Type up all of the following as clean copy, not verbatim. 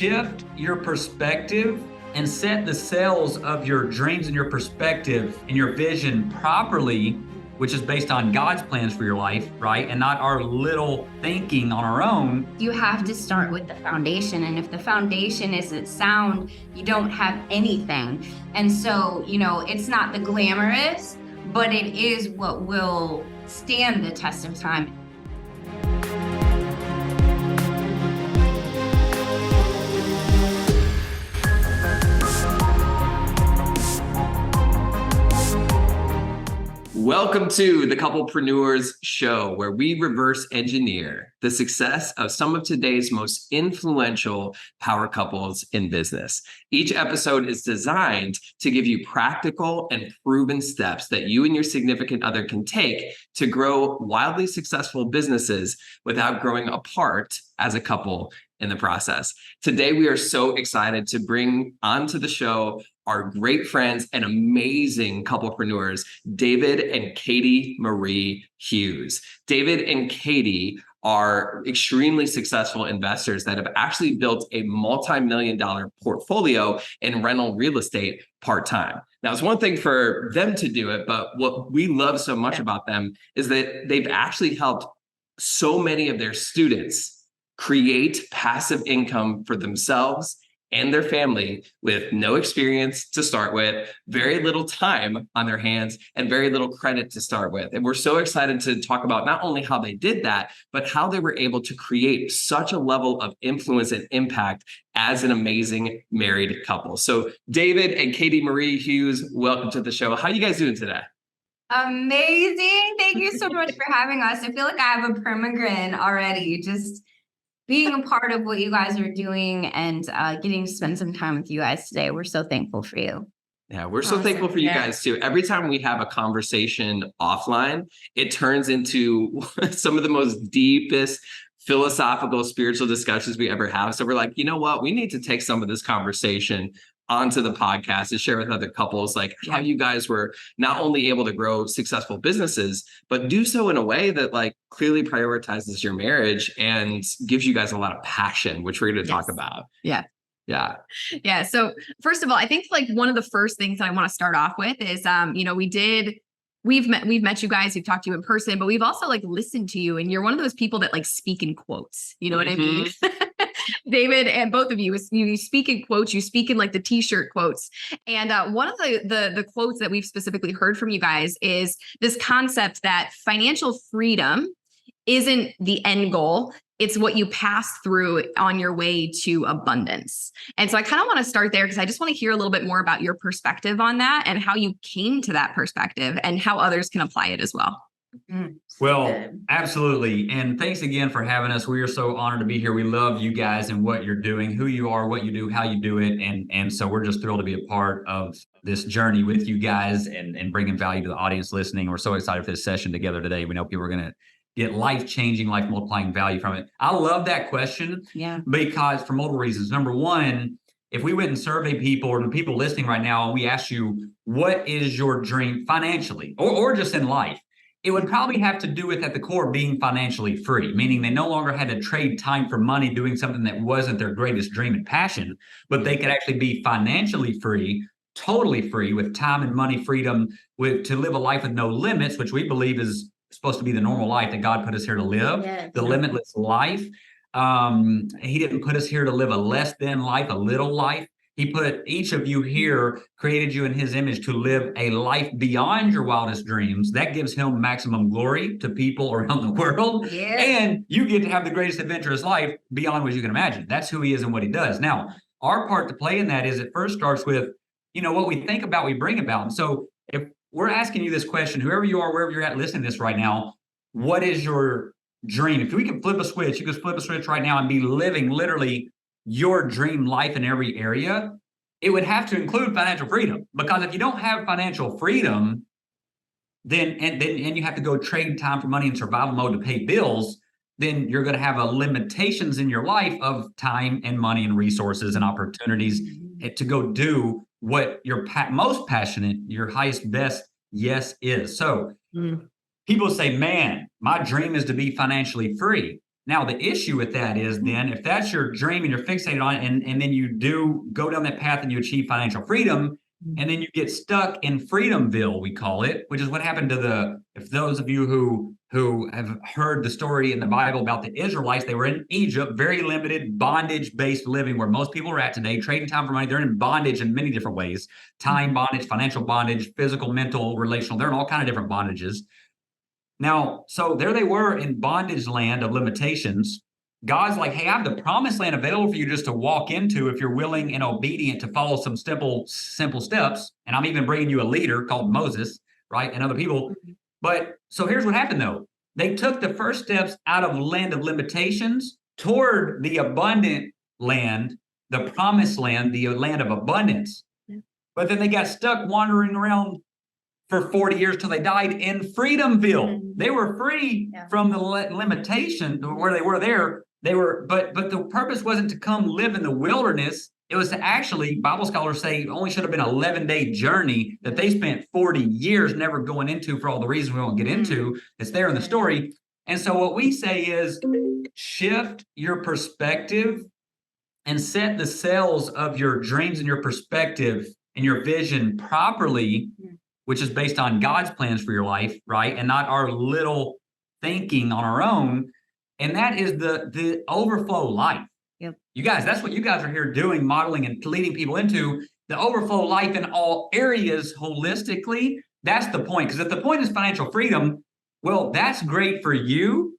shift your perspective and set the sails of your dreams and your perspective and your vision properly, which is based on God's plans for your life, right? And not our little thinking on our own. You have to start with the foundation. And if the foundation isn't sound, you don't have anything. And so, it's not the glamorous, but it is what will stand the test of time. Welcome to the Couplepreneurs Show, where we reverse engineer the success of some of today's most influential power couples in business. Each episode is designed to give you practical and proven steps that you and your significant other can take to grow wildly successful businesses without growing apart as a couple in the process. Today, we are so excited to bring onto the show our great friends and amazing couplepreneurs, David and Katie Marie Hughes. David and Katie are extremely successful investors that have actually built a multi-million-dollar portfolio in rental real estate part-time. Now, it's one thing for them to do it, but what we love so much about them is that they've actually helped so many of their students create passive income for themselves and their family with no experience to start with, very little time on their hands, and very little credit to start with. And we're so excited to talk about not only how they did that, but how they were able to create such a level of influence and impact as an amazing married couple. So David and Katie Marie Hughes, welcome to the show. How are you guys doing today? Amazing. Thank you so much for having us. I feel like I have a permagrin already, just being a part of what you guys are doing and getting to spend some time with you guys today. We're so thankful for you. Yeah, we're so thankful for you guys too. Every time we have a conversation offline, it turns into some of the most deepest philosophical, spiritual discussions we ever have. So we're like, you know what? We need to take some of this conversation onto the podcast and share with other couples, like how you guys were not only able to grow successful businesses, but do so in a way that like clearly prioritizes your marriage and gives you guys a lot of passion, which we're going to talk about. Yeah. So first of all, I think like one of the first things that I want to start off with is, we've met you guys, we've talked to you in person, but we've also like listened to you, and you're one of those people that like speak in quotes. You know what I mean? David, and both of you speak in quotes, you speak in like the t-shirt quotes. And one of the quotes that we've specifically heard from you guys is this concept that financial freedom isn't the end goal. It's what you pass through on your way to abundance. And so I kind of want to start there because I just want to hear a little bit more about your perspective on that and how you came to that perspective and how others can apply it as well. Well, absolutely. And thanks again for having us. We are so honored to be here. We love you guys and what you're doing, who you are, what you do, how you do it. And so we're just thrilled to be a part of this journey with you guys and bringing value to the audience listening. We're so excited for this session together today. We know people are going to get life-changing, life-multiplying value from it. I love that question because for multiple reasons. Number one, if we went and survey people or the people listening right now, and we ask you, what is your dream financially or just in life? It would probably have to do with, at the core, being financially free, meaning they no longer had to trade time for money doing something that wasn't their greatest dream and passion, but they could actually be financially free, totally free, with time and money freedom, to live a life with no limits, which we believe is supposed to be the normal life that God put us here to live, the limitless life. He didn't put us here to live a less than life, a little life. He put each of you here, created you in his image to live a life beyond your wildest dreams. That gives him maximum glory to people around the world. Yeah. And you get to have the greatest adventurous life beyond what you can imagine. That's who he is and what he does. Now, our part to play in that is it first starts with, what we think about, we bring about. And so if we're asking you this question, whoever you are, wherever you're at listening to this right now, what is your dream? If we can flip a switch, you could flip a switch right now and be living literally your dream life in every area. It would have to include financial freedom, because if you don't have financial freedom, then you have to go trade time for money in survival mode to pay bills, then you're going to have limitations in your life of time and money and resources and opportunities to go do what you're most passionate, your highest, best yes is. So people say, man, my dream is to be financially free. Now, the issue with that is then if that's your dream and you're fixated on it, and then you do go down that path and you achieve financial freedom, and then you get stuck in Freedomville, we call it, which is what happened to if those of you who have heard the story in the Bible about the Israelites, they were in Egypt, very limited bondage-based living where most people are at today, trading time for money. They're in bondage in many different ways, time bondage, financial bondage, physical, mental, relational. They're in all kinds of different bondages. Now, so there they were in bondage land of limitations. God's like, hey, I have the promised land available for you just to walk into if you're willing and obedient to follow some simple steps. And I'm even bringing you a leader called Moses, right? And other people. But so here's what happened though. They took the first steps out of the land of limitations toward the abundant land, the promised land, the land of abundance. But then they got stuck wandering around for 40 years till they died in Freedomville. They were free from the limitation where they were there. They were, but the purpose wasn't to come live in the wilderness. It was to actually, Bible scholars say, it only should have been an 11-day journey that they spent 40 years never going into for all the reasons we won't get into. It's there in the story. And so what we say is shift your perspective and set the sails of your dreams and your perspective and your vision properly, which is based on God's plans for your life, right? And not our little thinking on our own. And that is the overflow life. Yep. You guys, that's what you guys are here doing, modeling and leading people into the overflow life in all areas holistically. That's the point. Because if the point is financial freedom, well, that's great for you.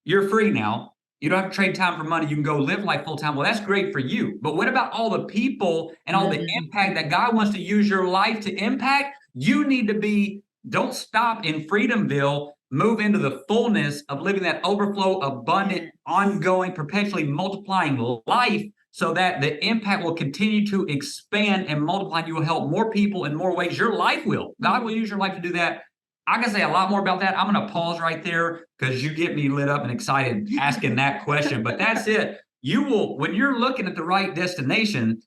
You're free now. You don't have to trade time for money. You can go live life full time. Well, that's great for you. But what about all the people and all the impact that God wants to use your life to impact? You need to don't stop in Freedomville, move into the fullness of living that overflow, abundant, ongoing, perpetually multiplying life so that the impact will continue to expand and multiply. You will help more people in more ways. Your life will. God will use your life to do that. I can say a lot more about that. I'm going to pause right there because you get me lit up and excited asking that question. But that's it. You will, when you're looking at the right destination,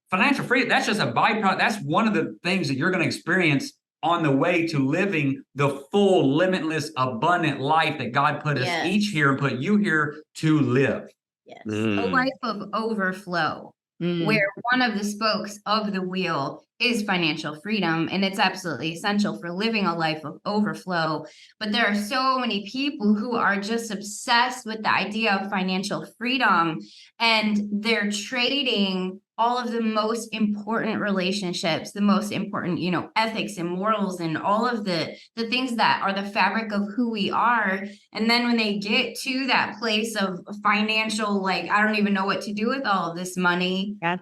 financial freedom, that's just a byproduct. That's one of the things that you're going to experience on the way to living the full, limitless, abundant life that God put us each here and put you here to live. Yes. A life of overflow, where one of the spokes of the wheel is financial freedom. And it's absolutely essential for living a life of overflow. But there are so many people who are just obsessed with the idea of financial freedom, and they're trading all of the most important relationships, the most important, ethics and morals and all of the things that are the fabric of who we are. And then when they get to that place of financial, like, I don't even know what to do with all of this money. Yeah.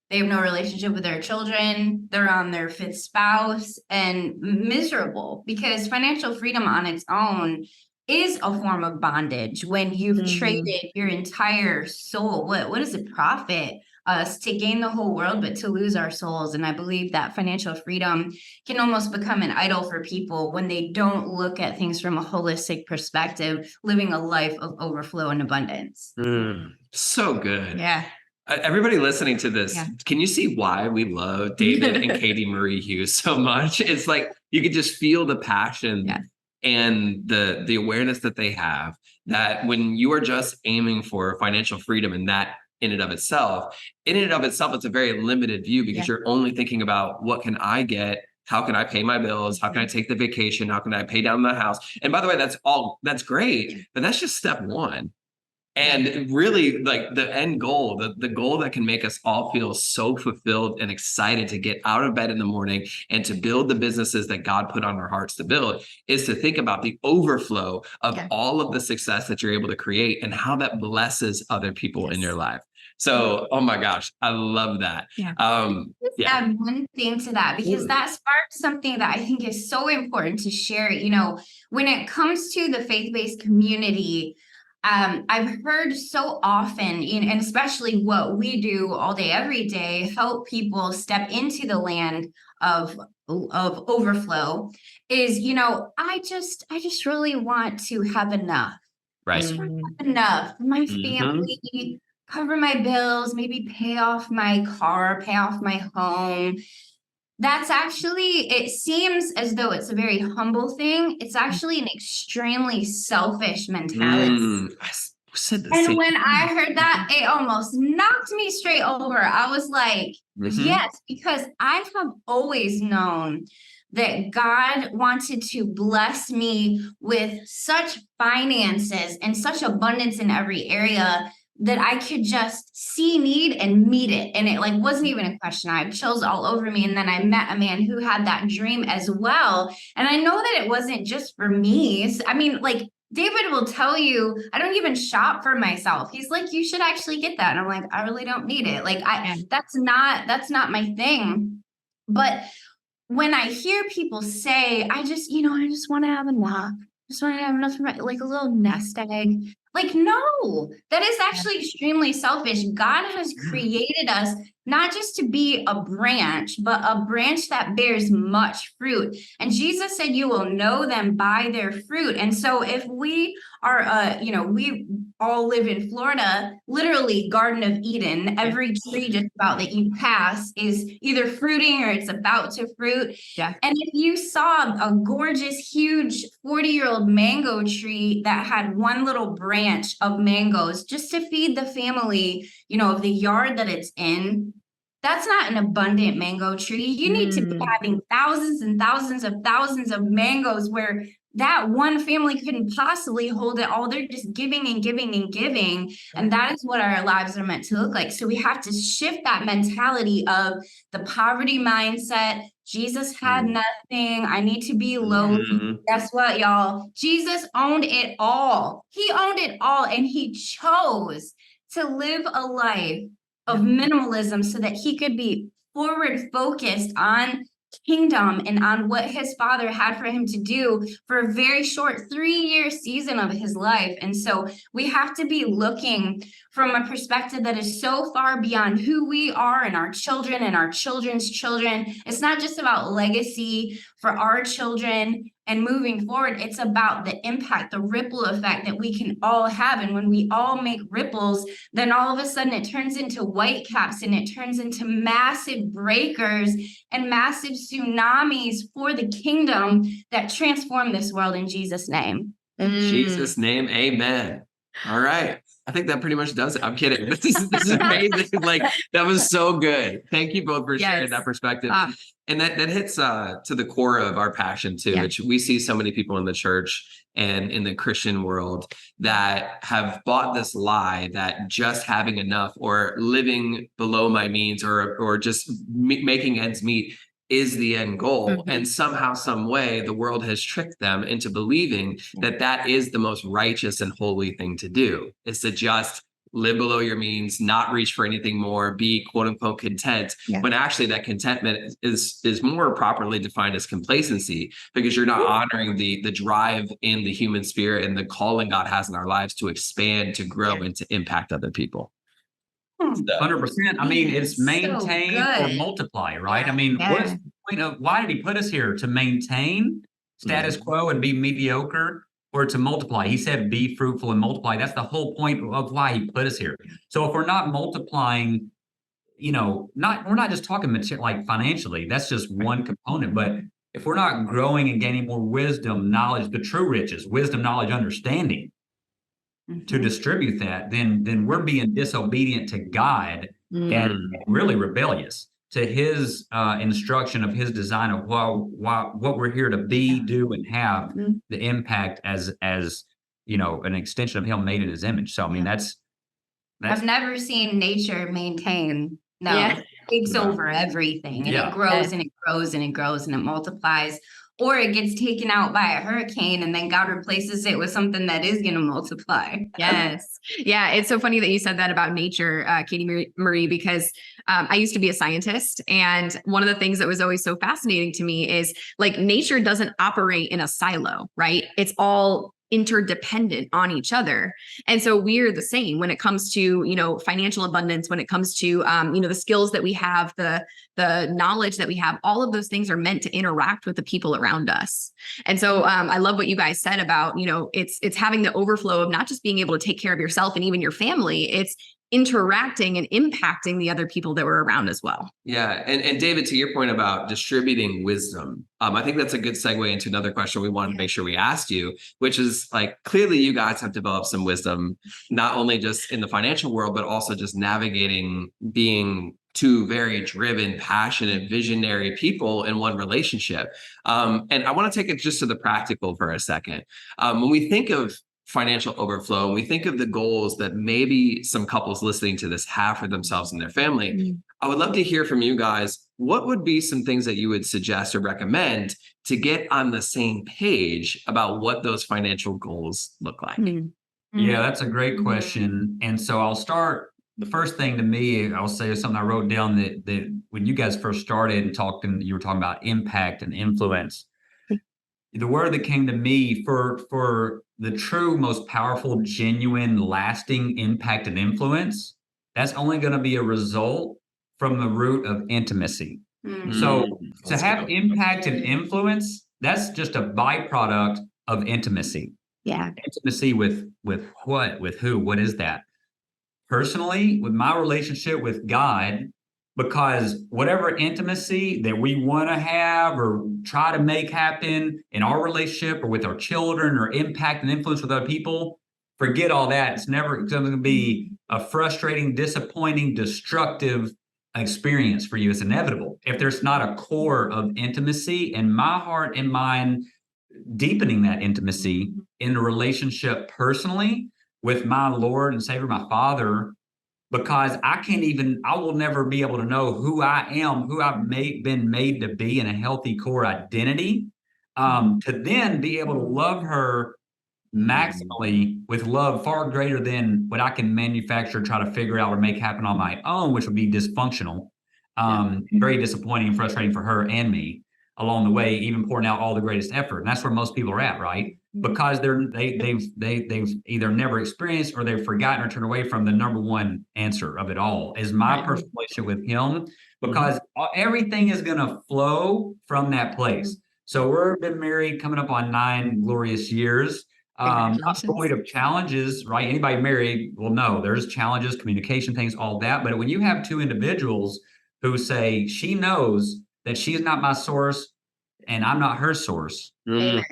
They have no relationship with their children. They're on their fifth spouse and miserable, because financial freedom on its own is a form of bondage. When you've traded your entire soul, what does it profit us to gain the whole world, but to lose our souls? And I believe that financial freedom can almost become an idol for people when they don't look at things from a holistic perspective, living a life of overflow and abundance. So good. Yeah. Everybody listening to this, can you see why we love David and Katie Marie Hughes so much? It's like you could just feel the passion and the awareness that they have, that when you are just aiming for financial freedom, and that in and of itself, it's a very limited view, because you're only thinking about, what can I get? How can I pay my bills? How can I take the vacation? How can I pay down the house? And by the way, that's great, but that's just step one. And really, like, the end goal, the goal that can make us all feel so fulfilled and excited to get out of bed in the morning and to build the businesses that God put on our hearts to build, is to think about the overflow of all of the success that you're able to create and how that blesses other people in your life. So, oh my gosh, I love that. Add one thing to that, because that sparks something that I think is so important to share. When it comes to the faith-based community, I've heard so often, and especially what we do all day, every day, help people step into the land of overflow, is, I just really want to have enough. Right. I just want to have enough for my family, cover my bills, maybe pay off my car, pay off my home. That's actually, it seems as though it's a very humble thing. It's actually an extremely selfish mentality. Said the And same when I thing. heard that, it almost knocked me straight over. I was like, yes, because I have always known that God wanted to bless me with such finances and such abundance in every area that I could just see need and meet it. And it like wasn't even a question. I had chills all over me. And then I met a man who had that dream as well. And I know that it wasn't just for me. I mean, like David will tell you, I don't even shop for myself. He's like, you should actually get that. And I'm like, I really don't need it. Like that's not my thing. But when I hear people say, I just want to have enough. Just want to have enough for like a little nest egg. Like, no, that is actually extremely selfish. God has created us not just to be a branch, but a branch that bears much fruit. And Jesus said, you will know them by their fruit. And so if we are, we all live in Florida, literally Garden of Eden, every tree just about that you pass is either fruiting or it's about to fruit. Yeah. And if you saw a gorgeous, huge 40-year-old mango tree that had one little branch of mangoes just to feed the family, of the yard that it's in, that's not an abundant mango tree. You need to be having thousands and thousands of mangoes where that one family couldn't possibly hold it all. They're just giving and giving and giving. And that is what our lives are meant to look like. So we have to shift that mentality of the poverty mindset. Jesus had nothing. I need to be lowly. Guess what, y'all? Jesus owned it all. He owned it all. And he chose to live a life of minimalism so that he could be forward focused on kingdom and on what his father had for him to do for a very short 3-year season of his life. And so we have to be looking from a perspective that is so far beyond who we are and our children and our children's children. It's not just about legacy for our children and moving forward. It's about the impact, the ripple effect that we can all have. And when we all make ripples, then all of a sudden it turns into whitecaps and it turns into massive breakers and massive tsunamis for the kingdom that transform this world in Jesus' name. In Jesus' name, amen. All right. I think that pretty much does it. I'm kidding. This is amazing. Like, that was so good. Thank you both for sharing that perspective. And that hits to the core of our passion too, which we see so many people in the church and in the Christian world that have bought this lie that just having enough or living below my means or just making ends meet is the end goal. And somehow, some way, the world has tricked them into believing that that is the most righteous and holy thing to do, is to just live below your means, not reach for anything more, be quote unquote content. When actually that contentment is more properly defined as complacency, because you're not honoring the drive in the human spirit and the calling God has in our lives to expand, to grow, and to impact other people. 100%. I mean, it's maintain or multiply, right? I mean, what is the point of, why did he put us here? To maintain status quo and be mediocre, or to multiply? He said, be fruitful and multiply. That's the whole point of why he put us here. So if we're not multiplying, we're not just talking like financially, that's just one component. But if we're not growing and gaining more wisdom, knowledge, the true riches, wisdom, knowledge, understanding, to distribute that, then we're being disobedient to God and really rebellious to his instruction of his design of what we're here to be, do, and have the impact as an extension of him made in his image. So I mean, that's I've never seen nature maintain. It takes over everything, and it grows and it grows and it grows and it multiplies. Or it gets taken out by a hurricane and then God replaces it with something that is going to multiply. Yes. Yeah. It's so funny that you said that about nature, Katie Marie, because I used to be a scientist. And one of the things that was always so fascinating to me is like nature doesn't operate in a silo, right? It's all interdependent on each other. And so we're the same when it comes to, financial abundance, when it comes to, the skills that we have, the knowledge that we have, all of those things are meant to interact with the people around us. And so I love what you guys said about, it's having the overflow of not just being able to take care of yourself and even your family, it's interacting and impacting the other people that were around as well. Yeah. And David, to your point about distributing wisdom, I think that's a good segue into another question we wanted to make sure we asked you, which is like, clearly you guys have developed some wisdom, not only just in the financial world, but also just navigating being two very driven, passionate, visionary people in one relationship. And I want to take it just to the practical for a second. When we think of financial overflow, and we think of the goals that maybe some couples listening to this have for themselves and their family, I would love to hear from you guys. What would be some things that you would suggest or recommend to get on the same page about what those financial goals look like? Yeah, that's a great question. And so I'll start. The first thing to me, I'll say is something I wrote down that when you guys first started and talking, you were talking about impact and influence. The word that came to me for the true, most powerful, genuine, lasting impact and influence, that's only going to be a result from the root of intimacy. So to have impact and influence, that's just a byproduct of intimacy. Yeah. Intimacy with what? With who? What is that? Personally, with my relationship with God, because whatever intimacy that we want to have or try to make happen in our relationship or with our children or impact and influence with other people, forget all that. It's going to be a frustrating, disappointing, destructive experience for you. It's inevitable if there's not a core of intimacy and my heart and mind deepening that intimacy in the relationship personally with my Lord and Savior, my Father, because I will never be able to know who I am, who I've been made to be in a healthy core identity, to then be able to love her maximally with love far greater than what I can manufacture, try to figure out or make happen on my own, which would be dysfunctional, very disappointing and frustrating for her and me along the way, even pouring out all the greatest effort. And that's where most people are at, right? Because they've either never experienced or they've forgotten or turned away from the number one answer of it all is my personal relationship with him, because everything is going to flow from that place. So we've been married coming up on 9 glorious years. Not void of challenges, right? Anybody married will know there's challenges, communication things, all that. But when you have two individuals who say she knows that she is not my source and I'm not her source. Right?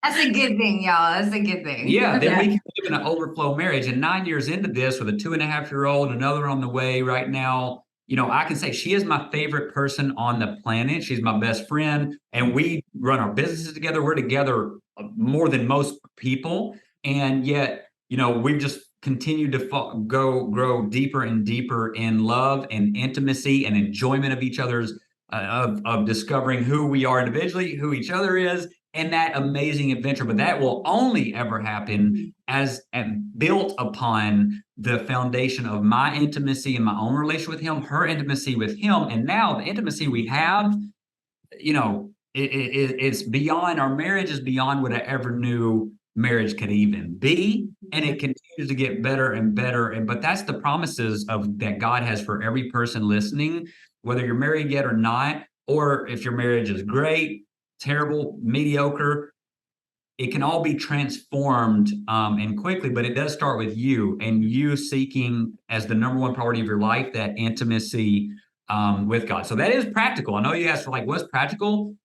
That's a good thing, y'all. That's a good thing. Yeah, then we can live in an overflow marriage. And 9 years into this with a 2.5-year-old and another on the way right now, I can say she is my favorite person on the planet. She's my best friend, and we run our businesses together. We're together more than most people. And yet, we've just continued to grow deeper and deeper in love and intimacy and enjoyment of each other's, of discovering who we are individually, who each other is, and that amazing adventure. But that will only ever happen as built upon the foundation of my intimacy and my own relationship with him, her intimacy with him. And now the intimacy we have, it's beyond, our marriage is beyond what I ever knew marriage could even be. And it continues to get better and better. But that's the promises that God has for every person listening, whether you're married yet or not, or if your marriage is great, terrible, mediocre. It can all be transformed and quickly, but it does start with you and you seeking as the number one priority of your life, that intimacy with God. So that is practical. I know you asked for what's practical?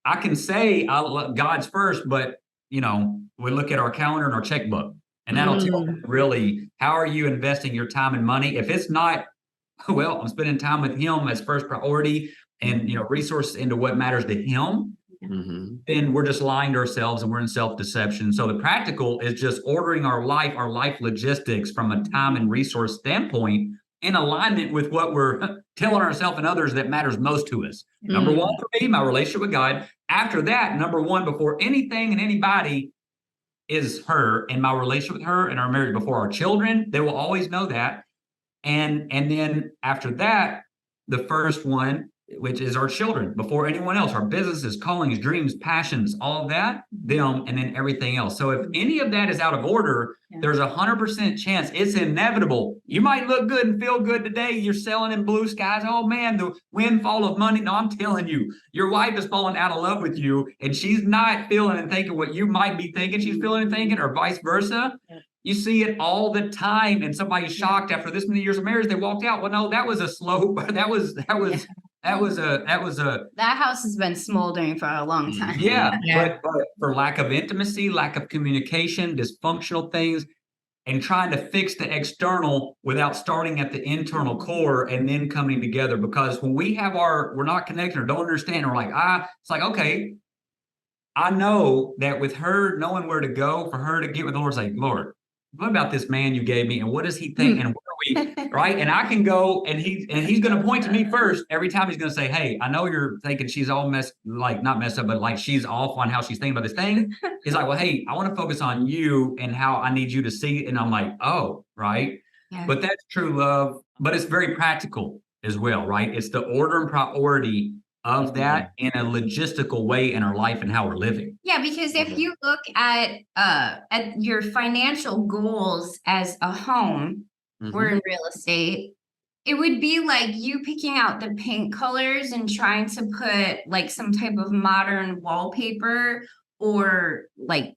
I can say God's first, but we look at our calendar and our checkbook, and that'll tell you really, how are you investing your time and money? If it's not, well, I'm spending time with him as first priority and resources into what matters to him, then we're just lying to ourselves and we're in self-deception. So the practical is just ordering our life logistics from a time and resource standpoint in alignment with what we're telling ourselves and others that matters most to us. Number one for me, my relationship with God. After that, number one before anything and anybody is her and my relationship with her and our marriage, before our children. They will always know that. And then after that, the first one, which is our children, before anyone else, our businesses, callings, dreams, passions, all of that, them, and then everything else. So if any of that is out of order, there's 100% chance, it's inevitable. You might look good and feel good today. You're selling in blue skies. Oh man, the windfall of money. No, I'm telling you, your wife is falling out of love with you and she's not feeling and thinking what you might be thinking she's feeling and thinking, or vice versa. You see it all the time, and somebody's shocked after this many years of marriage, they walked out. Well, no, that was a slow. That was a That house has been smoldering for a long time. yeah. Yeah. But for lack of intimacy, lack of communication, dysfunctional things, and trying to fix the external without starting at the internal core and then coming together. Because when we're not connected or don't understand, we're like, it's like, okay, I know that with her knowing where to go, for her to get with the Lord, like, Lord, what about this man you gave me? And what does he think? And where are we? Right. And I can go and he's going to point to me first. Every time he's going to say, hey, I know you're thinking she's all not messed up, but like she's off on how she's thinking about this thing. He's like, well, hey, I want to focus on you and how I need you to see it. And I'm like, oh, right. Yeah. But that's true love, but it's very practical as well, right? It's the order and priority of that in a logistical way in our life and how we're living. Yeah, because if you look at your financial goals as a home, we're in real estate, it would be like you picking out the paint colors and trying to put like some type of modern wallpaper or like,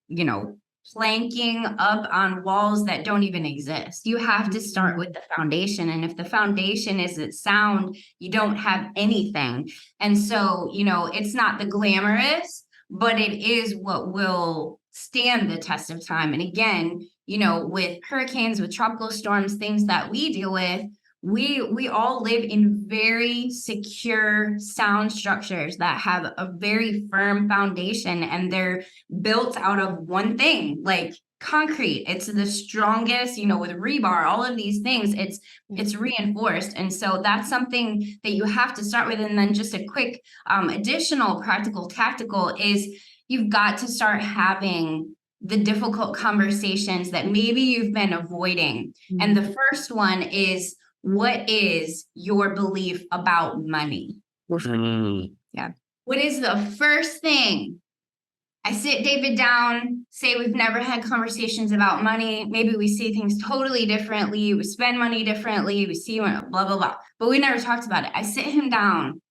planking up on walls that don't even exist. You have to start with the foundation. And if the foundation isn't sound, you don't have anything. And so, it's not the glamorous, but it is what will stand the test of time. And again, with hurricanes, with tropical storms, things that we deal with, we all live in very secure, sound structures that have a very firm foundation, and they're built out of one thing, like concrete. It's the strongest, with rebar, all of these things, it's reinforced. And so that's something that you have to start with. And then just a quick additional practical tactical is you've got to start having the difficult conversations that maybe you've been avoiding. And the first one is, what is your belief about money? Yeah. What is the first thing? I sit David down, say we've never had conversations about money. Maybe we see things totally differently. We spend money differently. We see blah, blah, blah. But we never talked about it. I sit him down.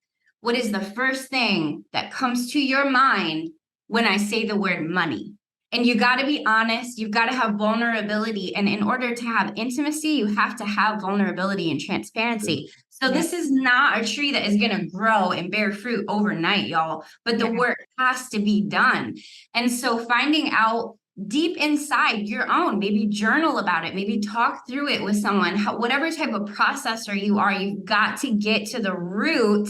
What is the first thing that comes to your mind when I say the word money? And you got to be honest. You've got to have vulnerability. And in order to have intimacy, you have to have vulnerability and transparency. So this is not a tree that is going to grow and bear fruit overnight, y'all. But the work has to be done. And so finding out deep inside your own, maybe journal about it, maybe talk through it with someone, whatever type of processor you are, you've got to get to the root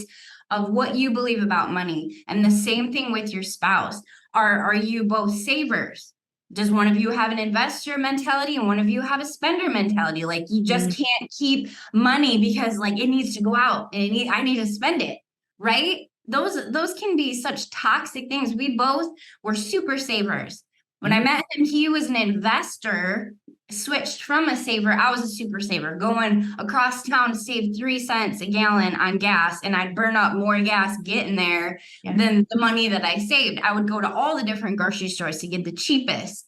of what you believe about money. And the same thing with your spouse. Are you both savers? Does one of you have an investor mentality and one of you have a spender mentality? Like you just can't keep money because like it needs to go out and I need to spend it, right? Those can be such toxic things. We both were super savers. When I met him, he was an investor, switched from a saver. I was a super saver, going across town to save 3 cents a gallon on gas, and I'd burn up more gas getting there than the money that I saved. I would go to all the different grocery stores to get the cheapest.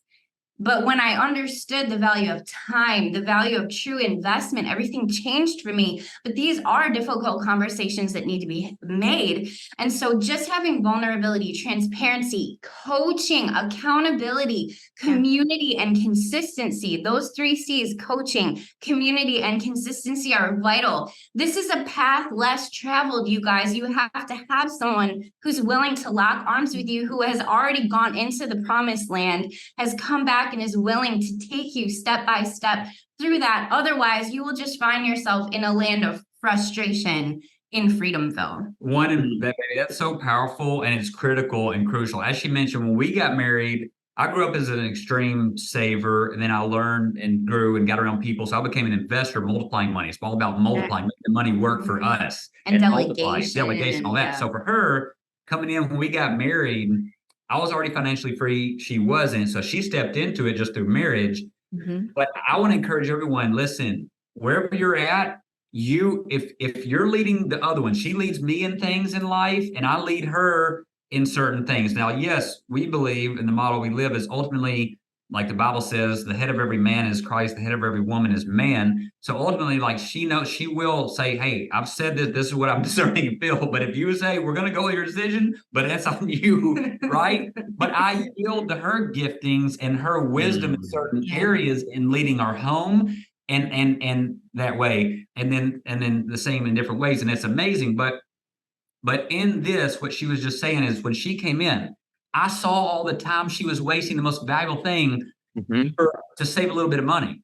But when I understood the value of time, the value of true investment, everything changed for me. But these are difficult conversations that need to be made. And so just having vulnerability, transparency, coaching, accountability, community, and consistency, those 3 C's, coaching, community, and consistency, are vital. This is a path less traveled, you guys. You have to have someone who's willing to lock arms with you, who has already gone into the promised land, has come back and is willing to take you step by step through that. Otherwise, you will just find yourself in a land of frustration in Freedomville. That's so powerful, and it's critical and crucial. As she mentioned, when we got married, I grew up as an extreme saver, and then I learned and grew and got around people. So I became an investor, multiplying money. It's all about multiplying, making the money work for us. And delegation, all that. So for her, coming in when we got married, I was already financially free. She wasn't. So she stepped into it just through marriage. But I want to encourage everyone, listen, wherever you're at, if you're leading the other one, she leads me in things in life and I lead her in certain things. Now, yes, we believe in the model we live is ultimately like the Bible says, the head of every man is Christ, the head of every woman is man. So ultimately, like she knows, she will say, hey, I've said this is what I'm discerning and feel. But if you say we're going to go with your decision, but that's on you, right? But I yield to her giftings and her wisdom in certain areas in leading our home and that way. And then the same in different ways. And it's amazing. But in this, what she was just saying is when she came in, I saw all the time she was wasting the most valuable thing to save a little bit of money.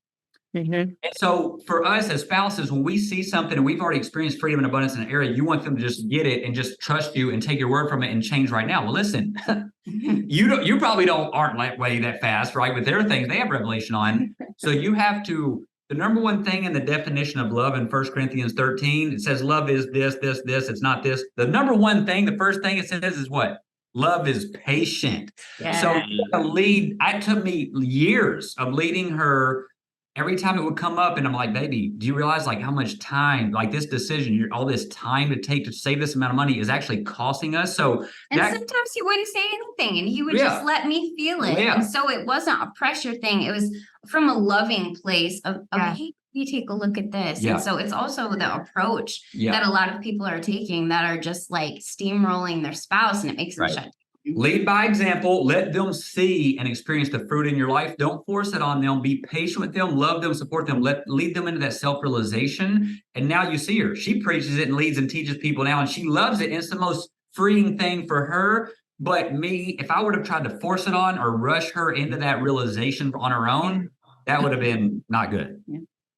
And so for us as spouses, when we see something and we've already experienced freedom and abundance in an area, you want them to just get it and just trust you and take your word from it and change right now. Well, listen, you probably aren't that way that fast, right? With their things they have revelation on. So you have to. The number one thing in the definition of love in 1 Corinthians 13, it says love is this, it's not this. The number one thing, the first thing it says is what? Love is patient. So it took me years of leading her. Every time it would come up and I'm like, baby, do you realize like how much time, like this decision, all this time to take to save this amount of money is actually costing us? So sometimes he wouldn't say anything and he would just let me feel it. And so it wasn't a pressure thing. It was from a loving place of hey, you take a look at this. And so it's also the approach that a lot of people are taking that are just like steamrolling their spouse and it makes them shut down. Lead by example. Let them see and experience the fruit in your life. Don't force it on them. Be patient with them. Love them. Support them. Lead them into that self-realization. And now you see her. She preaches it and leads and teaches people now, and she loves it. And it's the most freeing thing for her. But me, if I would have tried to force it on or rush her into that realization on her own, that would have been not good.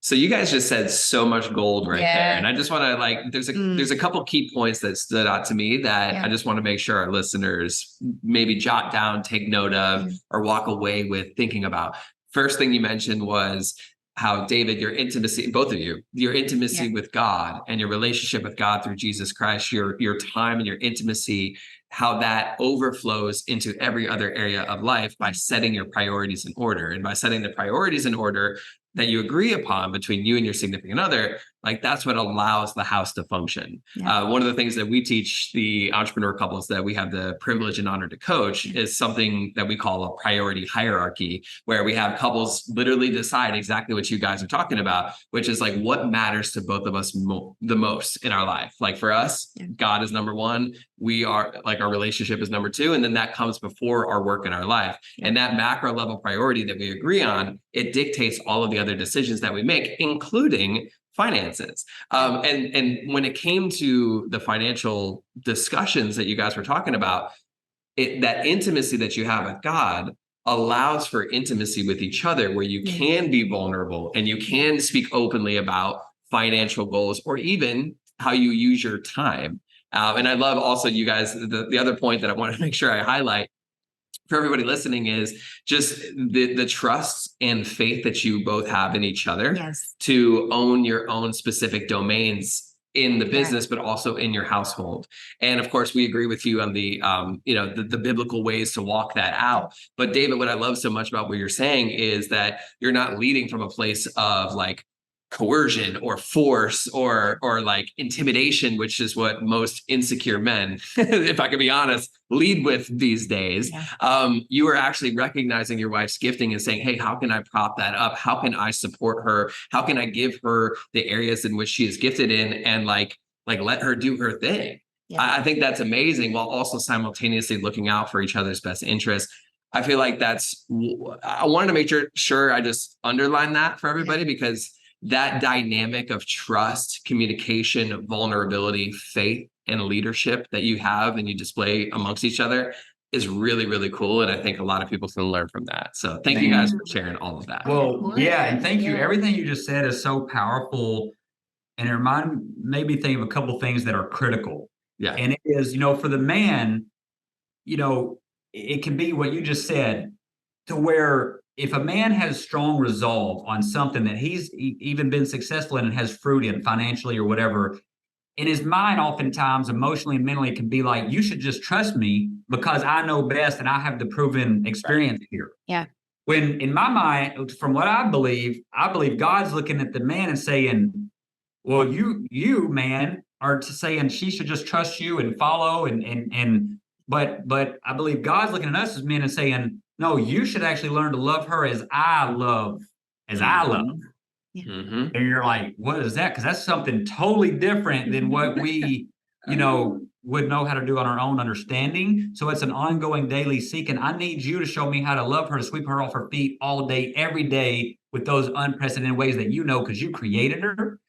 So you guys just said so much gold right there. And I just want to there's a couple key points that stood out to me that I just want to make sure our listeners maybe jot down, take note of, or walk away with thinking about. First thing you mentioned was how, David, your intimacy, both of you, your intimacy with God and your relationship with God through Jesus Christ, your time and your intimacy, how that overflows into every other area of life by setting your priorities in order. And by setting the priorities in order that you agree upon between you and your significant other, like that's what allows the house to function. One of the things that we teach the entrepreneur couples that we have the privilege and honor to coach is something that we call a priority hierarchy, where we have couples literally decide exactly what you guys are talking about, which is like what matters to both of us the most in our life. Like for us, God is number one. We are like, our relationship is number two. And then that comes before our work in our life. And that macro level priority that we agree on, it dictates all of the other decisions that we make, including finances. And when it came to the financial discussions that you guys were talking about, that intimacy that you have with God allows for intimacy with each other, where you can be vulnerable and you can speak openly about financial goals or even how you use your time. And I love also, you guys, the other point that I want to make sure I highlight for everybody listening is just the trust and faith that you both have in each other to own your own specific domains in the business, but also in your household. And of course, we agree with you on the biblical ways to walk that out. But David, what I love so much about what you're saying is that you're not leading from a place of like coercion or force or like intimidation, which is what most insecure men, if I can be honest, lead with these days. You are actually recognizing your wife's gifting and saying, hey, how can I prop that up? How can I support her? How can I give her the areas in which she is gifted in and like let her do her thing? I think that's amazing, while also simultaneously looking out for each other's best interests. I feel like I wanted to make sure I just underline that for everybody, because that dynamic of trust, communication, vulnerability, faith, and leadership that you have and you display amongst each other is really, really cool. And I think a lot of people can learn from that. So thank you guys for sharing all of that. Well, and thank you. Everything you just said is so powerful. And it made me think of a couple of things that are critical. And it is, for the man, it can be what you just said, to where if a man has strong resolve on something that he's even been successful in and has fruit in financially or whatever, in his mind, oftentimes emotionally and mentally, it can be like, you should just trust me because I know best and I have the proven experience here. When in my mind, from what I believe God's looking at the man and saying, well, you man are saying she should just trust you and follow but I believe God's looking at us as men and saying, no, you should actually learn to love her as I love, as I love. Mhm. And you're like, what is that? Because that's something totally different than what we, would know how to do on our own understanding. So it's an ongoing daily seeking. I need you to show me how to love her, to sweep her off her feet all day, every day with those unprecedented ways that because you created her.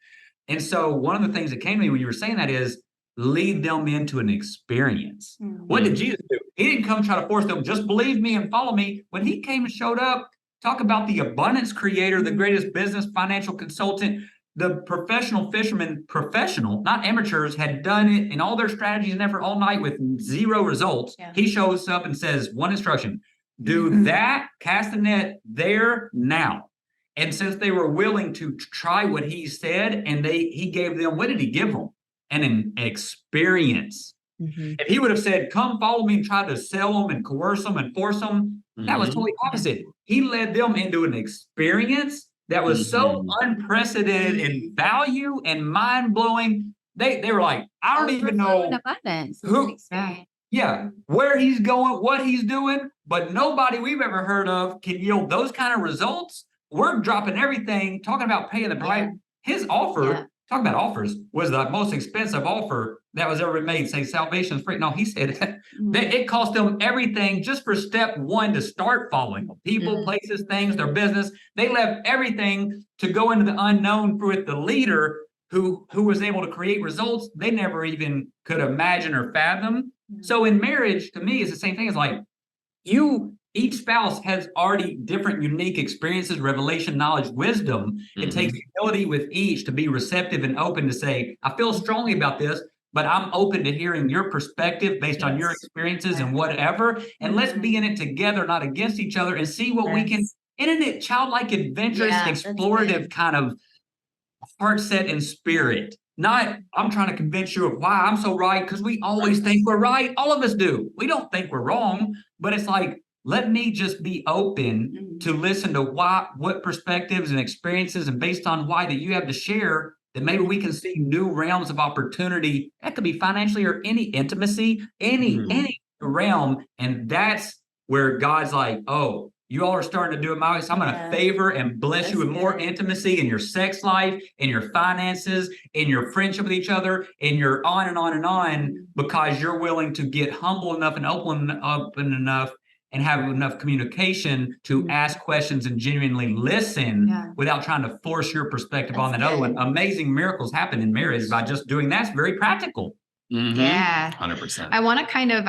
And so one of the things that came to me when you were saying that is lead them into an experience. What did Jesus do? He didn't come try to force them, just believe me and follow me. When he came and showed up, talk about the abundance creator, the greatest business financial consultant, the professional fisherman, professional, not amateurs, had done it in all their strategies and effort all night with zero results. Yeah. He shows up and says, one instruction, do that, cast the net there now. And since they were willing to try what he said, and he gave them, what did he give them? An experience. If he would have said, come follow me and try to sell them and coerce them and force them, that was totally opposite. He led them into an experience that was so unprecedented in value and mind-blowing. They were like, I don't even know abundance. who, where he's going, what he's doing, but nobody we've ever heard of can yield those kind of results. We're dropping everything, talking about paying the price. His offer, talk about offers, was the most expensive offer that was ever made. Say salvation is free. No, he said that it cost them everything just for step one to start following them. People, places, things, their business. They left everything to go into the unknown with the leader who was able to create results they never even could imagine or fathom. So in marriage, to me, it's the same thing. It's like each spouse has already different, unique experiences, revelation, knowledge, wisdom. It takes humility with each to be receptive and open to say, I feel strongly about this, but I'm open to hearing your perspective based on your experiences and whatever. And let's be in it together, not against each other, and see what we can, isn't it childlike, adventurous, explorative kind of heart set and spirit. Not, I'm trying to convince you of why I'm so right, because we always think we're right. All of us do. We don't think we're wrong, but it's like, let me just be open to listen to what perspectives and experiences, and based on why that you have to share, that maybe we can see new realms of opportunity. That could be financially or any intimacy, any realm. And that's where God's like, oh, you all are starting to do it my way. So I'm going to favor and bless you with more intimacy in your sex life, in your finances, in your friendship with each other, in your on and on and on, because you're willing to get humble enough and open enough and have enough communication to ask questions and genuinely listen without trying to force your perspective on that other one. Amazing miracles happen in marriage by just doing that. It's very practical. Yeah. 100%. I want to kind of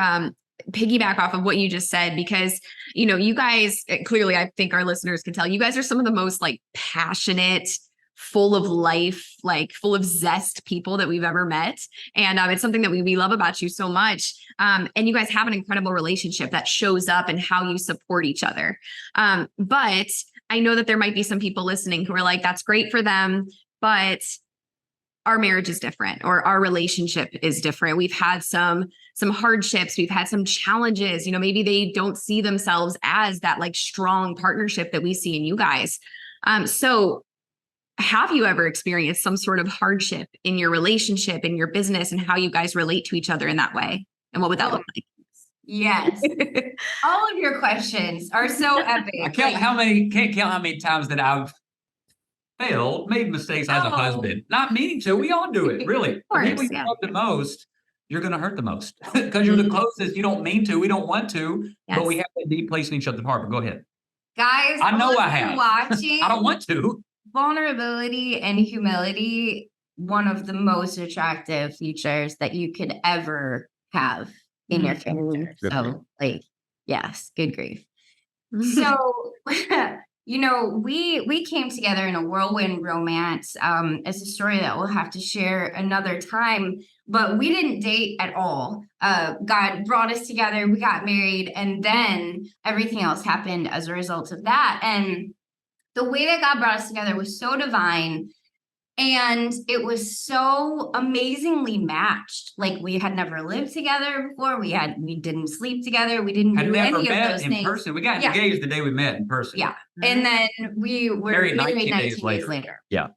piggyback off of what you just said, because, you guys, clearly, I think our listeners can tell, you guys are some of the most like passionate, full of life, like full of zest people that we've ever met. And it's something that we love about you so much. And you guys have an incredible relationship that shows up in how you support each other. But I know that there might be some people listening who are like, that's great for them, but our marriage is different, or our relationship is different. We've had some hardships. We've had some challenges. Maybe they don't see themselves as that like strong partnership that we see in you guys. So have you ever experienced some sort of hardship in your relationship, in your business, and how you guys relate to each other in that way? And what would that look like? Yes. All of your questions are so epic. I can't count how many times that I've failed, made mistakes as a husband, not meaning to. We all do it, really. The people you love the most, you're going to hurt the most because you're the closest. You don't mean to. We don't want to, but we have that deep place in each other's heart. But go ahead. Guys, I know I have. Watching, I don't want to. Vulnerability and humility, one of the most attractive features that you could ever have in your family. So, yes, good grief. So, we came together in a whirlwind romance. It's a story that we'll have to share another time, but we didn't date at all. God brought us together, we got married, and then everything else happened as a result of that. And the way that God brought us together was so divine, and it was so amazingly matched. Like, we had never lived together before. We didn't sleep together. We didn't do any of those things. Person. We got engaged the day we met in person. Yeah. And then we were married 19 days later. Yeah.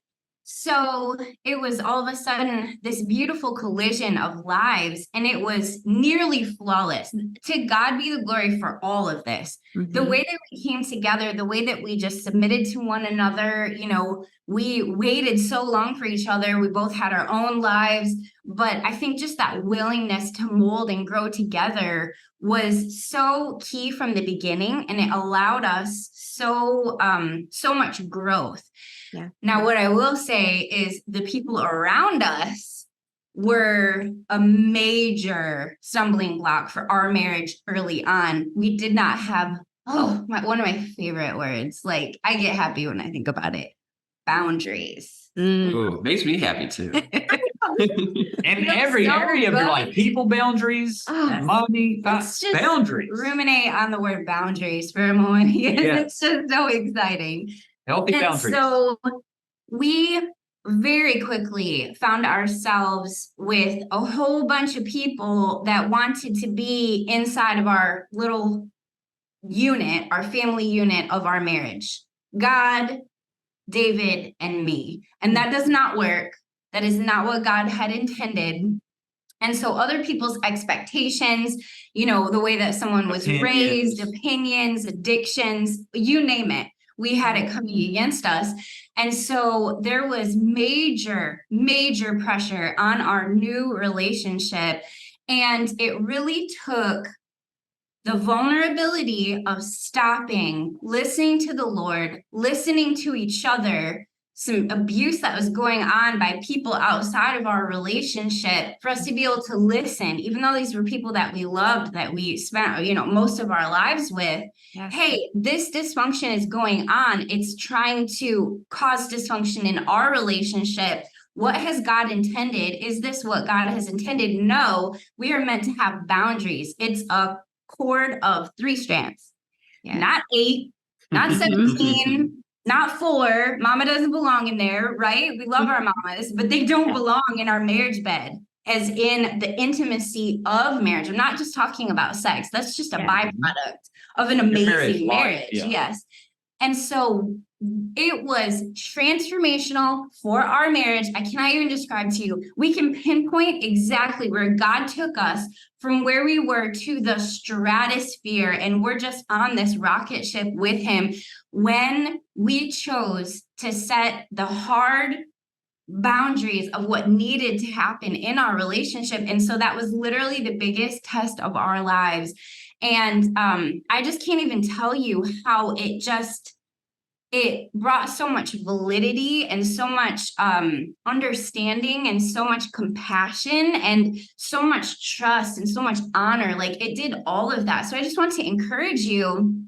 So it was all of a sudden this beautiful collision of lives, and it was nearly flawless. To God be the glory for all of this. The way that we came together, the way that we just submitted to one another, you know, we waited so long for each other. We both had our own lives, but I think just that willingness to mold and grow together was so key from the beginning, and it allowed us so much growth. Yeah. Now, what I will say is the people around us were a major stumbling block for our marriage early on. We did not have, one of my favorite words. Like, I get happy when I think about it. Boundaries. Ooh, makes me happy too. In every area of your life, people boundaries, money, Let's just boundaries. ruminate on the word boundaries for a moment. It's just so exciting. Healthy And boundaries. so we very quickly found ourselves with a whole bunch of people that wanted to be inside of our little unit, our family unit of our marriage. God, David, and me. And that does not work. That is not what God had intended. And so other people's expectations, you know, the way that someone was raised, opinions, addictions, you name it. We had it coming against us. And so there was major, major pressure on our new relationship. And it really took the vulnerability of stopping, listening to the Lord, listening to each other, some abuse that was going on by people outside of our relationship, for us to be able to listen, even though these were people that we loved, that we spent, you know, most of our lives with. Yes. Hey, this dysfunction is going on. It's trying to cause dysfunction in our relationship. What has God intended? Is this what God has intended? No, we are meant to have boundaries. It's a cord of 3 strands, not 8, not 17. Not 4. Mama doesn't belong in there, right? We love our mamas, but they don't belong in our marriage bed, as in the intimacy of marriage. I'm not just talking about sex. That's just a byproduct of an amazing marriage. Yes. And so it was transformational for our marriage. I cannot even describe to you. We can pinpoint exactly where God took us from where we were to the stratosphere. And we're just on this rocket ship with him when we chose to set the hard boundaries of what needed to happen in our relationship. And so that was literally the biggest test of our lives. And I just can't even tell you how it brought so much validity and so much understanding and so much compassion and so much trust and so much honor. Like, it did all of that. So I just want to encourage you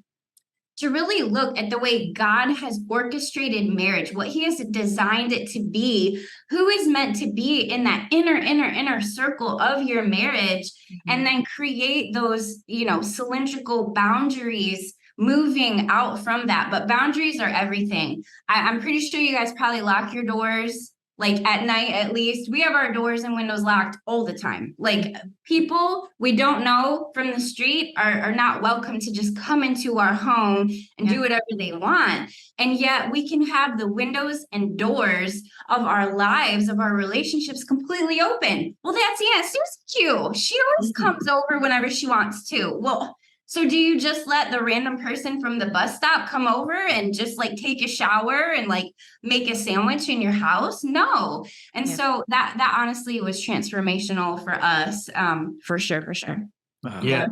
to really look at the way God has orchestrated marriage, what he has designed it to be, who is meant to be in that inner circle of your marriage, and then create those, you know, cylindrical boundaries moving out from that. But boundaries are everything. I'm pretty sure you guys probably lock your doors, like at night, at least. We have our doors and windows locked all the time. Like, people we don't know from the street are not welcome to just come into our home and do whatever they want. And yet we can have the windows and doors of our lives, of our relationships, completely open. Well, that's Susie Q. She always comes over whenever she wants to. Well, so do you just let the random person from the bus stop come over and just like take a shower and like make a sandwich in your house? No. And so that honestly was transformational for us. For sure. Yeah.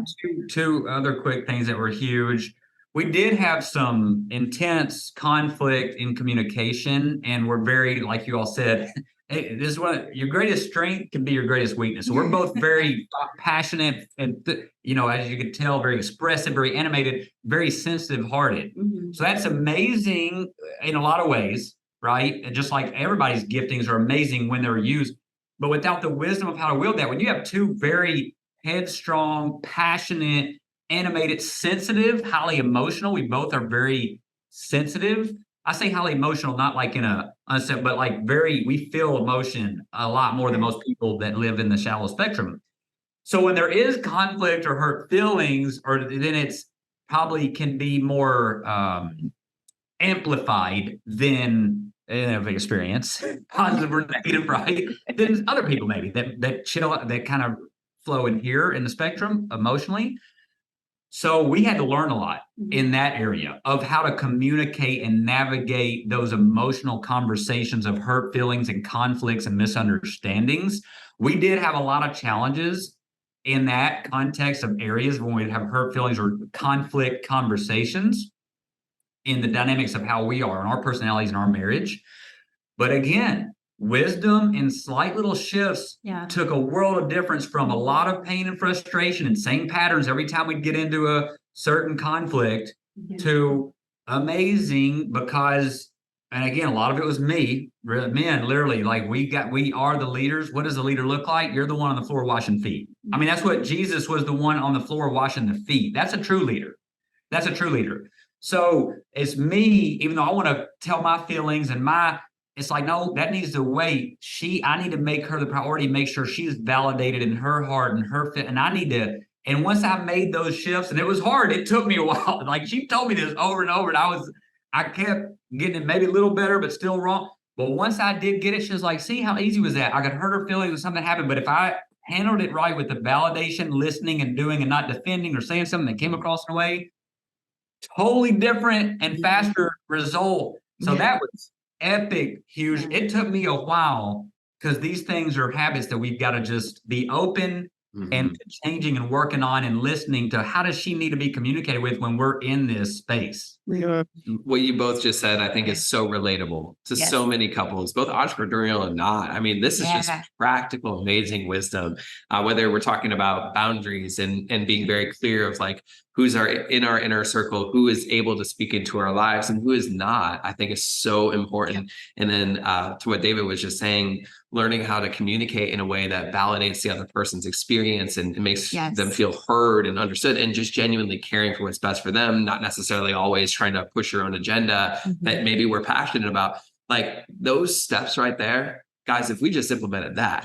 Two other quick things that were huge. We did have some intense conflict in communication, and we're very, like you all said, hey, this is what your greatest strength can be your greatest weakness. So we're both very passionate and, you know, as you can tell, very expressive, very animated, very sensitive hearted. So that's amazing in a lot of ways, right? And just like everybody's giftings are amazing when they're used, but without the wisdom of how to wield that, when you have two very headstrong, passionate, animated, sensitive, highly emotional, we both are very sensitive. I say highly emotional, not like in a unset, but like we feel emotion a lot more than most people that live in the shallow spectrum. So when there is conflict or hurt feelings, or then it's probably can be more amplified than of experience, positive or negative, right? Then other people maybe that chill, that kind of flow in here in the spectrum emotionally. So we had to learn a lot in that area of how to communicate and navigate those emotional conversations of hurt feelings and conflicts and misunderstandings. We did have a lot of challenges in that context of areas when we'd have hurt feelings or conflict conversations in the dynamics of how we are and our personalities in our marriage. But again, wisdom and slight little shifts took a world of difference from a lot of pain and frustration and same patterns every time we'd get into a certain conflict to amazing because, and again, a lot of it was me, men, literally, like we are the leaders. What does a leader look like? You're the one on the floor washing feet. I mean, that's what Jesus was, the one on the floor washing the feet. That's a true leader. That's a true leader. So it's me, even though I want to tell my feelings and it's like, no, that needs to wait. I need to make her the priority, make sure she's validated in her heart and her fit. And I need to, and once I made those shifts, and it was hard, it took me a while. Like she told me this over and over, and I kept getting it maybe a little better, but still wrong. But once I did get it, she was like, see how easy was that? I could hurt her feelings when something happened. But if I handled it right with the validation, listening and doing and not defending or saying something that came across in a way, totally different and faster result. So that was epic, huge. It took me a while because these things are habits that we've got to just be open and changing and working on and listening to how does she need to be communicated with when we're in this space. What you both just said, I think is so relatable to so many couples, both entrepreneurial and not. I mean, this is just practical, amazing wisdom, whether we're talking about boundaries and being very clear of like, who's in our inner circle, who is able to speak into our lives and who is not, I think is so important. And then to what David was just saying, learning how to communicate in a way that validates the other person's experience and makes them feel heard and understood and just genuinely caring for what's best for them, not necessarily always trying to push your own agenda that maybe we're passionate about. Like those steps right there, guys, if we just implemented that,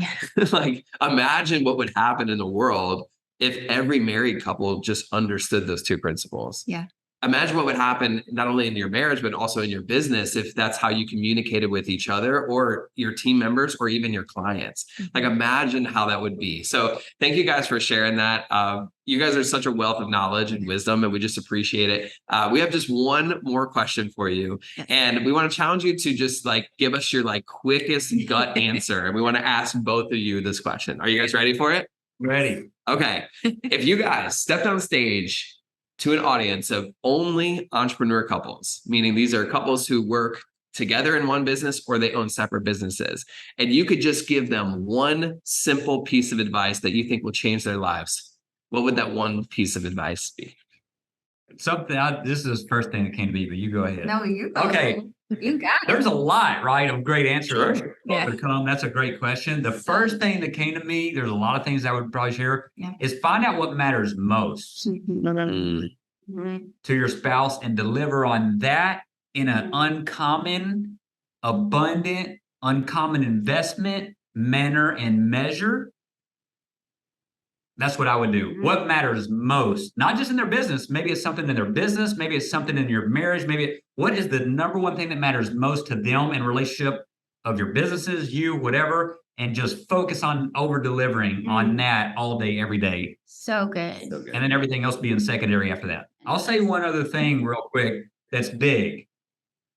like imagine what would happen in the world if every married couple just understood those two principles. Imagine what would happen not only in your marriage, but also in your business if that's how you communicated with each other or your team members or even your clients. Like imagine how that would be. So thank you guys for sharing that. You guys are such a wealth of knowledge and wisdom, and we just appreciate it. We have just one more question for you. And we want to challenge you to just like give us your like quickest gut answer. And we want to ask both of you this question. Are you guys ready for it? Ready. Okay. If you guys stepped on stage to an audience of only entrepreneur couples, meaning these are couples who work together in one business or they own separate businesses, and you could just give them one simple piece of advice that you think will change their lives, what would that one piece of advice be? This is the first thing that came to me, but you go ahead. No, you go. Okay. You got it. There's a lot, right, of great answers. Yeah. That's a great question. The first thing that came to me, there's a lot of things I would probably share, is find out what matters most to your spouse and deliver on that in an uncommon, abundant, uncommon investment manner and measure. That's what I would do. What matters most, not just in their business. Maybe it's something in their business. Maybe it's something in your marriage. What is the number one thing that matters most to them in relationship of your businesses, you, whatever, and just focus on over delivering on that all day, every day. So good. And then everything else being secondary after that. I'll say one other thing real quick that's big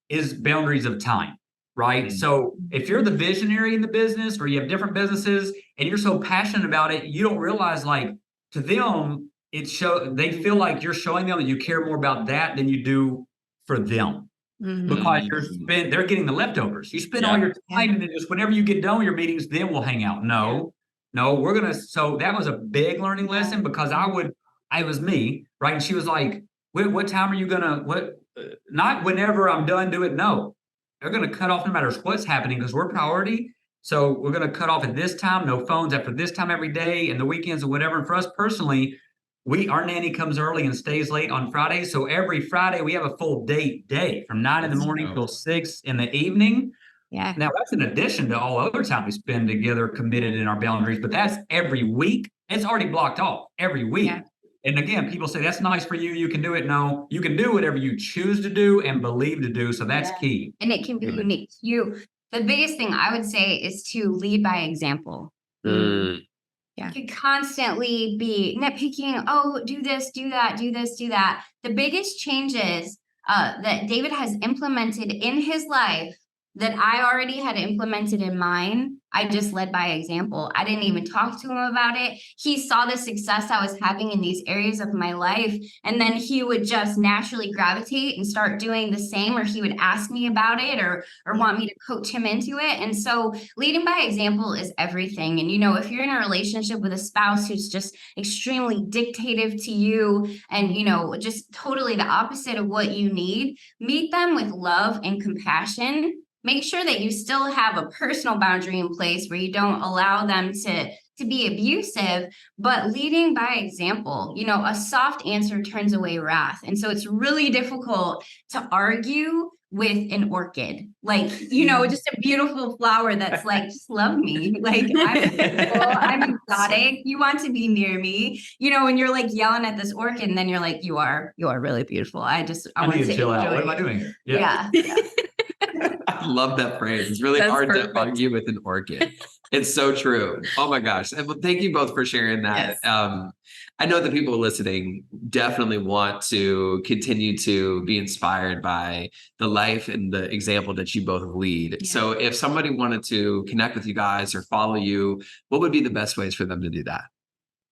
is boundaries of time. Right. So if you're the visionary in the business or you have different businesses and you're so passionate about it, you don't realize like to them, they feel like you're showing them that you care more about that than you do for them because they're getting the leftovers. You spend all your time and then just whenever you get done with your meetings, then we'll hang out. No, so that was a big learning lesson because it was me. Right. And she was like, what time are you not whenever I'm done, do it. No. They're going to cut off no matter what's happening because we're priority. So we're going to cut off at this time, no phones after this time every day and the weekends or whatever. And for us personally, our nanny comes early and stays late on Fridays. So every Friday we have a full date day from 9 in the morning till 6 in the evening. Yeah. Now that's in addition to all other time we spend together committed in our boundaries, but that's every week. It's already blocked off every week. And again, people say that's nice for you. You can do it. No, you can do whatever you choose to do and believe to do. So that's key. And it can be Amen. unique to you. The biggest thing I would say is to lead by example. Mm. You could constantly be nitpicking, oh, do this, do that, do this, do that. The biggest changes that David has implemented in his life that I already had implemented in mine, I just led by example. I didn't even talk to him about it. He saw the success I was having in these areas of my life, and then he would just naturally gravitate and start doing the same, or he would ask me about it or want me to coach him into it. And so leading by example is everything. And, you know, if you're in a relationship with a spouse who's just extremely dictative to you and, you know, just totally the opposite of what you need, meet them with love and compassion. Make sure that you still have a personal boundary in place where you don't allow them to be abusive, but leading by example. You know, a soft answer turns away wrath. And so it's really difficult to argue with an orchid, like, you know, just a beautiful flower that's like, just love me. Like, I'm beautiful, I'm exotic. You want to be near me, you know, and you're like yelling at this orchid, and then you're like, you are really beautiful. I want need to to chill out. enjoy What am I it. doing here? Yeah. I love that phrase. It's really That's hard perfect. to argue with an orchid. It's so true. Oh my gosh. And well, thank you both for sharing that. Yes. I know that people listening definitely want to continue to be inspired by the life and the example that you both lead. Yeah. So if somebody wanted to connect with you guys or follow you, what would be the best ways for them to do that?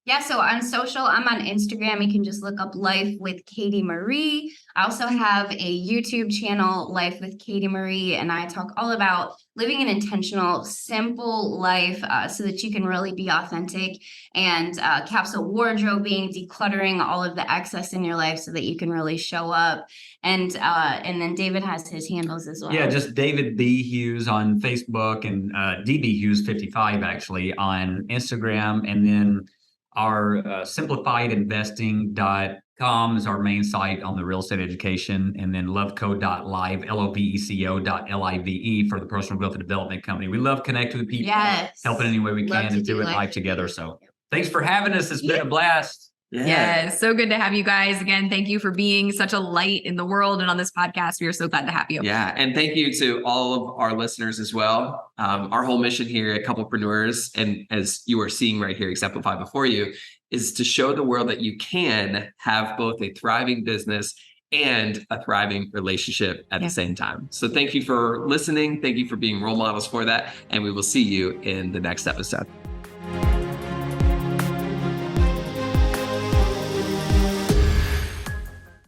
Yeah, so on social, I'm on Instagram. You can just look up Life with Katie Marie. I also have a YouTube channel, Life with Katie Marie, and I talk all about living an intentional, simple life so that you can really be authentic, and capsule wardrobing, decluttering all of the excess in your life so that you can really show up. And then David has his handles as well. Yeah, just David B. Hughes on Facebook and DB Hughes 55 actually on Instagram. And then our simplifiedinvesting.com is our main site on the real estate education, and then loveco.live, LOVECO.live for the personal growth and development company. We love connecting with people, Yes. helping any way we Love can, to and do doing life life together. together. So thanks for having us. It's been a blast. Yes, so good to have you guys again. Thank you for being such a light in the world and on this podcast. We are so glad to have you. Yeah. And thank you to all of our listeners as well. Our whole mission here at Couplepreneurs, and as you are seeing right here, exemplified before you, is to show the world that you can have both a thriving business and a thriving relationship at the same time. So thank you for listening. Thank you for being role models for that. And we will see you in the next episode.